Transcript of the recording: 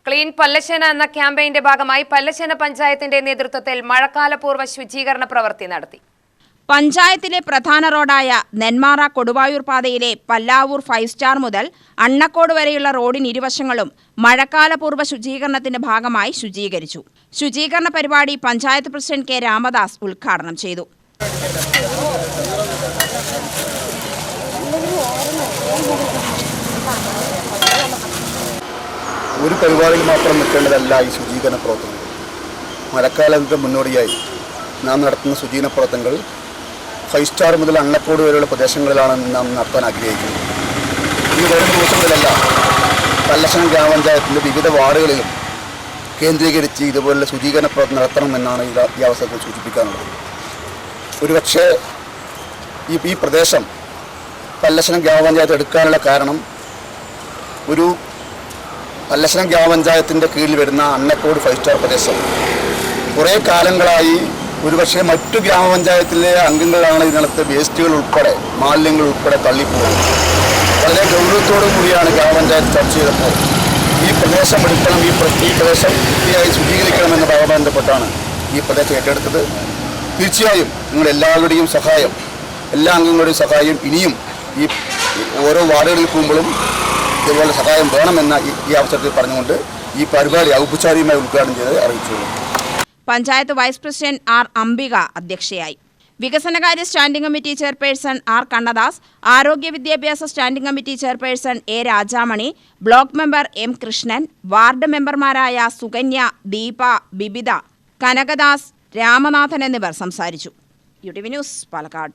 Clean Pallassana എന്ന ക്യാമ്പയിന്റെ ഭാഗമായി പല്ലശ്ശേന പഞ്ചായത്തിന്റെ നേതൃത്വത്തിൽ മഴക്കാലപൂർവ്വ ശുചീകരണ പ്രവൃത്തി നടത്തി. പഞ്ചായത്തിലെ പ്രധാന റോഡായ നെന്മാറ കൊടുവായൂർ പാതയിലെ പല്ലാവൂർ 5 സ്റ്റാർ മുതൽ അണ്ണക്കോട് വരെയുള്ള റോഡിന് ഇരുവശങ്ങളും മഴക്കാലപൂർവ്വ ശുചീകരണത്തിന്റെ ഭാഗമായി ശുചീകരിച്ചു. ശുചീകരണ പരിപാടി പഞ്ചായത്ത് പ്രസിഡന്റ് കെ രാമദാസ് ഉദ്ഘാടനം ചെയ്തു. ഒരു പരിപാടിയിൽ മാത്രം നിൽക്കേണ്ടതല്ല ഈ ശുചീകരണ പ്രവർത്തനം. മഴക്കാലത്തിന് മുന്നോടിയായി നാം നടത്തുന്ന ശുചീകരണ പ്രവർത്തനങ്ങൾ 5 സ്റ്റാർ മുതൽ അണ്ണക്കോട് വരെയുള്ള പ്രദേശങ്ങളിലാണ് നാം നടത്താൻ ആഗ്രഹിക്കുന്നത്. ഈ വരുന്ന ദിവസങ്ങളിലെല്ലാം പല്ലശ്ശേന ഗ്രാമപഞ്ചായത്തിൻ്റെ വിവിധ വാർഡുകളിലും കേന്ദ്രീകരിച്ച് ഇതുപോലുള്ള ശുചീകരണ പ്രവർത്തനം നടത്തണമെന്നാണ് ഈ അവസരത്തിൽ സൂചിപ്പിക്കാനുള്ളത്. ഒരുപക്ഷെ ഈ പ്രദേശം പല്ലശ്ശേന ഗ്രാമപഞ്ചായത്ത് എടുക്കാനുള്ള കാരണം പല്ലശ്ശേന ഗ്രാമപഞ്ചായത്തിൻ്റെ കീഴിൽ വരുന്ന അണ്ണക്കോട് 5 സ്റ്റാർ പ്രദേശം കുറേ കാലങ്ങളായി ഒരുപക്ഷെ മറ്റു ഗ്രാമപഞ്ചായത്തിലെ അംഗങ്ങളാണ് ഇതിനകത്ത് വേസ്റ്റുകൾ ഉൾപ്പെടെ മാലിന്യങ്ങൾ ഉൾപ്പെടെ തള്ളിപ്പോകുന്നത്. വളരെ ഗൗരവത്തോടു കൂടിയാണ് ഗ്രാമപഞ്ചായത്ത് ചർച്ച ചെയ്തപ്പോൾ ഈ പ്രദേശം എടുക്കണം, ഈ പ്രദേശം വൃത്തിയായി ശുചീകരിക്കണമെന്ന ഭാഗമായി ബന്ധപ്പെട്ടാണ് ഈ പ്രദേശം ഏറ്റെടുത്തത്. തീർച്ചയായും നിങ്ങളെല്ലാവരുടെയും സഹായം, എല്ലാ അംഗങ്ങളുടെയും സഹായം ഇനിയും ഈ ഓരോ വാർഡുകളിൽ പോകുമ്പോഴും ഇതുപോലെ സഹായം വേണമെന്ന ഈ അവസരത്തിൽ പറഞ്ഞുകൊണ്ട് ഈ പരിപാടി ഔപചാരികമായി ഉദ്ഘാടനം ചെയ്ത് അറിയിച്ചു. Panchayat vice president R Ambika അധ്യക്ഷയായി. വികസനകാര്യ standing committee chairperson R Kannadas, ആരോഗ്യ വിദ്യാഭ്യാസ standing committee chairperson A Rajamani, block member M Krishnan, ward മെമ്പർമാരായ സുകന്യ, ദീപ, ബിബിത, കനകദാസ്, രാമനാഥൻ എന്നിവർ സംസാരിച്ചു. UTV news, Palakkad.